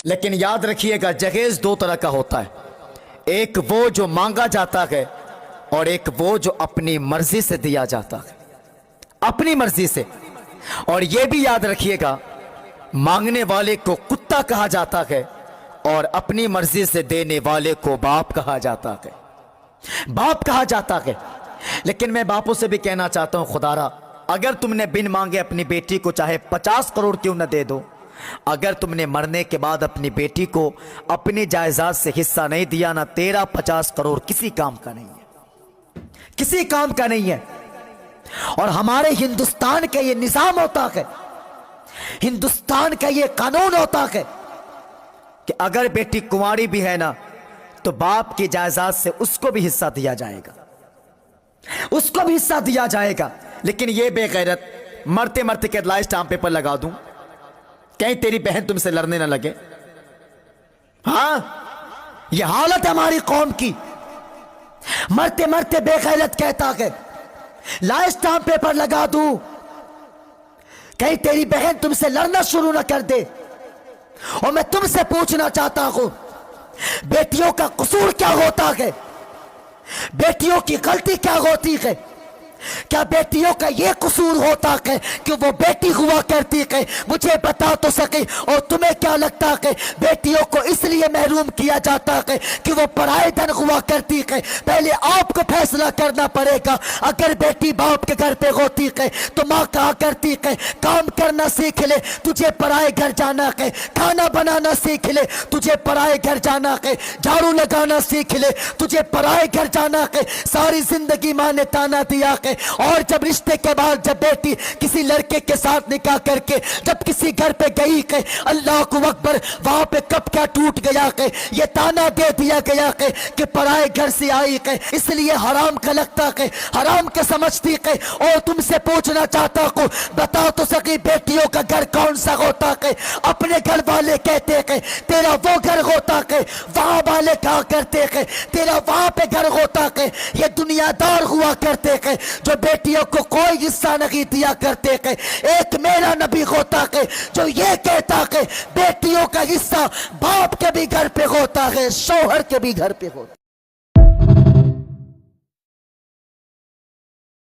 لیکن یاد رکھیے گا جہیز دو طرح کا ہوتا ہے، ایک وہ جو مانگا جاتا ہے اور ایک وہ جو اپنی مرضی سے دیا جاتا ہے، اپنی مرضی سے۔ اور یہ بھی یاد رکھیے گا مانگنے والے کو کتا کہا جاتا ہے اور اپنی مرضی سے دینے والے کو باپ کہا جاتا ہے، باپ کہا جاتا ہے۔ لیکن میں باپوں سے بھی کہنا چاہتا ہوں، خدا را اگر تم نے بن مانگے اپنی بیٹی کو چاہے 50 کروڑ کیوں نہ دے دو، اگر تم نے مرنے کے بعد اپنی بیٹی کو اپنی جائیداد سے حصہ نہیں دیا نا، تیرا 50 کروڑ کسی کام کا نہیں ہے، کسی کام کا نہیں ہے۔ اور ہمارے ہندوستان کا یہ نظام ہوتا ہے، ہندوستان کا یہ قانون ہوتا ہے کہ اگر بیٹی کنواری بھی ہے نا تو باپ کی جائیداد سے اس کو بھی حصہ دیا جائے گا، اس کو بھی حصہ دیا جائے گا۔ لیکن یہ بے غیرت مرتے مرتے کے لائے اسٹامپ پیپر لگا دوں، کہیں تیری بہن تم سے لڑنے نہ لگے۔ ہاں یہ حالت ہماری قوم کی، مرتے مرتے بے غیرت کہتا ہے لائے اسٹامپ پیپر لگا دوں، کہیں تیری بہن تم سے لڑنا شروع نہ کر دے۔ اور میں تم سے پوچھنا چاہتا ہوں، بیٹیوں کا قصور کیا ہوتا ہے؟ بیٹیوں کی غلطی کیا ہوتی ہے؟ کیا بیٹیوں کا یہ قصور ہوتا ہے کہ وہ بیٹی ہوا کرتی ہے؟ مجھے بتا تو سکے۔ اور تمہیں کیا لگتا ہے بیٹیوں کو اس لیے محروم کیا جاتا ہے کہ وہ پرائے دن ہوا کرتی ہے؟ پہلے آپ کو فیصلہ کرنا پڑے گا۔ اگر بیٹی باپ کے گھر پہ ہوتی ہے تو ماں کہا کرتی ہے کام کرنا سیکھ لے، تجھے پرائے گھر جانا ہے، کھانا بنانا سیکھ لے، تجھے پرائے گھر جانا ہے، جھاڑو لگانا سیکھ لے، تجھے پرائے گھر جانا ہے۔ ساری زندگی ماں نے تانا دیا ہے، اور جب رشتے کے بعد جب بیٹی کسی لڑکے کے ساتھ نکاح کر کے جب کسی گھر پہ گئی کہ اللہ کو اکبر، وہاں پہ کب کیا ٹوٹ گیا کہ یہ تانا دے دیا گیا کہ پرائے گھر سے آئی کہ اس لیے حرام کا لگتا کہ حرام کے سمجھتی کہ۔ اور تم سے پوچھنا چاہتا ہوں، بتا تو سکی بیٹیوں کا گھر کون سا ہوتا کہ؟ اپنے گھر والے کہتے کہ تیرا وہ گھر ہوتا کہ، وہاں والے کہا کرتے کہ تیرا وہاں پہ گھر ہوتا کہ۔ یہ دنیا دار ہوا کرتے کہ جو بیٹیوں کو کوئی حصہ نہیں دیا کرتے کہ۔ ایک میرا نبی ہوتا کہ جو یہ کہتا کہ بیٹیوں کا حصہ باپ کے بھی گھر پہ ہوتا ہے، شوہر کے بھی گھر پہ ہوتا ہے۔